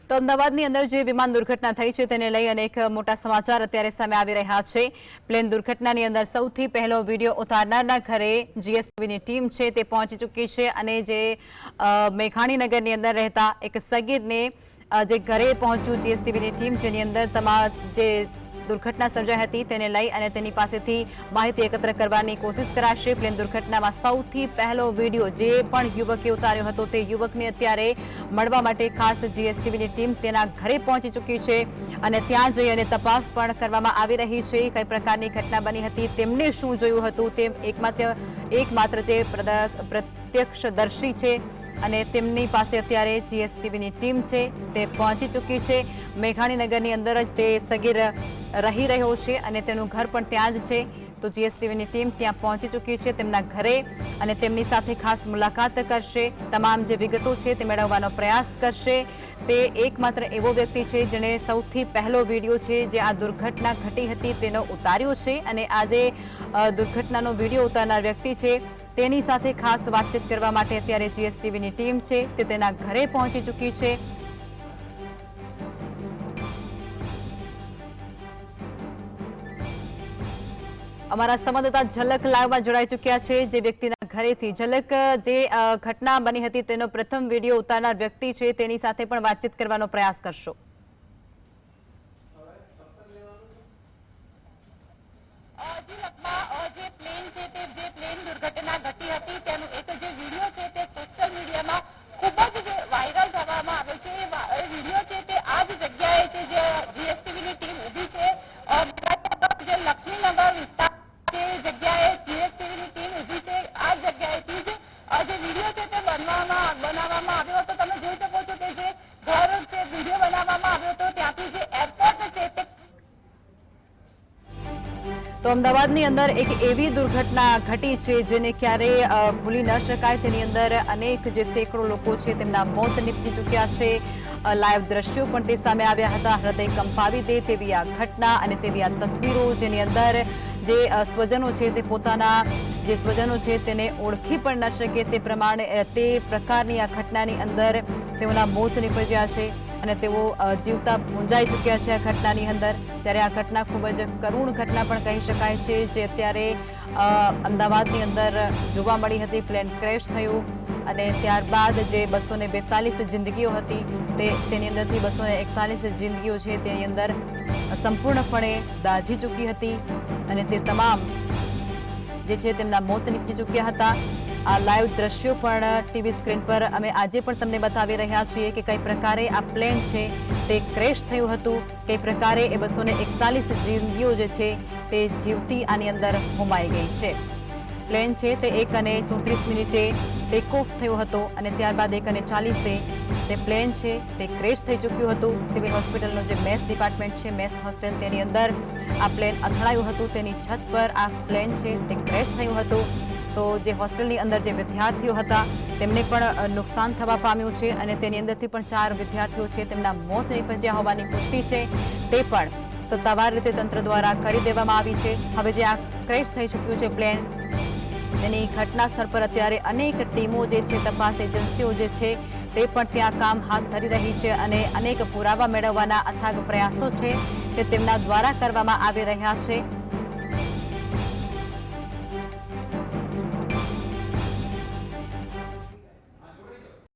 તો અમદાવાદની અંદર જે વિમાન દુર્ઘટના થઈ છે તેને લઈ અનેક મોટા સમાચાર અત્યારે સામે આવી રહ્યા છે। પ્લેન દુર્ઘટનાની અંદર સૌથી પહેલો વિડીયો ઉતારનારના ઘરે જીએસટીવીની ટીમ છે તે પહોંચી ચૂકી છે અને જે મેઘાણીનગરની અંદર રહેતા એક સગીરને જે ઘરે પહોંચ્યું જીએસટીવીની ટીમ જેની અંદર તમામ જે દુર્ઘટના સર્જાઈ હતી તેને લઈ અને તેની પાસેથી માહિતી એકત્ર કરવાની કોશિશ કરાશે। પ્લેન દુર્ઘટનામાં સૌથી પહેલો વિડીયો જે પણ યુવકે ઉતાર્યો હતો તે યુવકને અત્યારે મળવા માટે ખાસ જીએસટીવીની ટીમ તેના ઘરે પહોંચી ચૂકી છે અને ત્યાં જઈ અને તપાસ પણ કરવામાં આવી રહી છે। કઈ પ્રકારની ઘટના બની હતી, તેમને શું જોયું હતું તે એકમાત્ર જે પ્રત્યક્ષદર્શી છે અને તેમની પાસે અત્યારે જીએસટીવીની ટીમ છે તે પહોંચી ચૂકી છે। મેઘાણીનગરની અંદર જ તે સગીર રહી રહ્યો છે અને તેનું ઘર પણ ત્યાં જ છે। તો જીએસટીવીની ટીમ ત્યાં પહોંચી ચૂકી છે તેમના ઘરે અને તેમની સાથે ખાસ મુલાકાત કરશે, તમામ જે વિગતો છે તે મેળવવાનો પ્રયાસ કરશે। તે એકમાત્ર એવો વ્યક્તિ છે જેણે સૌથી પહેલો વિડીયો છે જે આ દુર્ઘટના ઘટી હતી તેનો ઉતાર્યો છે અને આ જે દુર્ઘટનાનો વિડીયો ઉતારનાર વ્યક્તિ છે તેની સાથે ખાસ વાતચીત કરવા માટે અત્યારે જીએસટીવીની ટીમ છે તે તેના ઘરે પહોંચી ચૂકી છે। અમારા સંવાદદાતા ઝલક લાઈવમાં જોડાઈ ચૂક્યા છે જે વ્યક્તિના ઘરેથી। ઝલક, જે ઘટના બની હતી તેનો પ્રથમ વિડીયો ઉતારનાર વ્યક્તિ છે તેની સાથે પણ વાતચીત કરવાનો પ્રયાસ કરશો। પ્લેન દુર્ઘટના ઘટી હતી તેનો એક જે વિડીયો છે તે સોશિયલ મીડિયામાં ખૂબ જ વાયરલ કરવામાં આવ્યો છે। એ વિડીયો છે તે આ જ જગ્યાએ છે જે જીએસટીવીની ટીમ ઊભી છે, જે લક્ષ્મીનગર વિસ્તાર તે જગ્યાએ જીએસટીવીની ટીમ ઊભી છે। આ જગ્યાએથી જ જે વિડીયો છે તે બનાવવામાં આવ્યો હતો। તમે જોઈ શકો છો કે જે ઘર છે વિડીયો બનાવવામાં આવ્યો હતો ત્યાંથી જે એરપોર્ટ છે તે તો અમદાવાદની અંદર એક એવી દુર્ઘટના ઘટી છે જેને ક્યારેય ભૂલી ન શકાય। તેની અંદર અનેક જે સેંકડો લોકો છે તેમના મોત નીપજી ચૂક્યા છે। લાઈવ દ્રશ્યો પણ તે સામે આવ્યા હતા। હૃદય કંપાવી દે તેવી આ ઘટના અને તેવી આ તસવીરો જેની અંદર જે સ્વજનો છે તે પોતાના જે સ્વજનો છે તેને ઓળખી પણ ન શકે તે પ્રકારની આ ઘટનાની અંદર તેઓના મોત નીપજ્યા છે અને તેઓ જીવતા ભૂંજાઈ ચૂક્યા છે આ ઘટનાની અંદર। ત્યારે આ ઘટના ખૂબ જ કરુણ ઘટના પણ કહી શકાય છે જે અત્યારે અમદાવાદની અંદર જોવા મળી હતી। પ્લેન ક્રેશ થયું અને ત્યારબાદ જે 242 જિંદગીઓ હતી તેની અંદરથી 241 જિંદગીઓ છે તેની અંદર સંપૂર્ણપણે દાઝી ચૂકી હતી અને તે તમામ જે છે તેમના મોત નીપજી ચૂક્યા હતા। આ લાઈવ દ્રશ્યો પણ ટીવી સ્ક્રીન પર અમે આજે પણ તમને બતાવી રહ્યા છીએ કે કઈ પ્રકારે આ પ્લેન છે તે ક્રેશ થયું હતું, કઈ પ્રકારે એ 241 જિંદગીઓ જે છે તે જીવતી આની અંદર હોમાઈ ગઈ છે। પ્લેન છે તે 1:34 ટેક ઓફ થયો હતો અને ત્યારબાદ 1:40 તે પ્લેન છે તે ક્રેશ થઈ ચૂક્યું હતું। સિવિલ હોસ્પિટલનો જે મેસ ડિપાર્ટમેન્ટ છે, મેસ હોસ્ટેલ, તેની અંદર આ પ્લેન અથડાયું હતું। તેની છત પર આ પ્લેન છે તે ક્રેશ થયું હતું। તો જે હોસ્ટેલની અંદર જે વિદ્યાર્થીઓ હતા તેમને પણ નુકસાન થવા પામ્યું છે અને તેની અંદરથી પણ 4 વિદ્યાર્થીઓ છે તેમના મોત નીપજ્યા હોવાની પુષ્ટિ છે તે પણ સત્તાવાર રીતે તંત્ર દ્વારા કરી દેવામાં આવી છે। હવે જે આ ક્રેશ થઈ ચૂક્યું છે પ્લેન તેની ઘટના સ્થળ પર અત્યારે અનેક ટીમો જે છે, તપાસ એજન્સીઓ જે છે તે પણ ત્યાં કામ હાથ ધરી રહી છે અને અનેક પુરાવા મેળવવાના અથાગ પ્રયાસો છે તે તેમના દ્વારા કરવામાં આવી રહ્યા છે।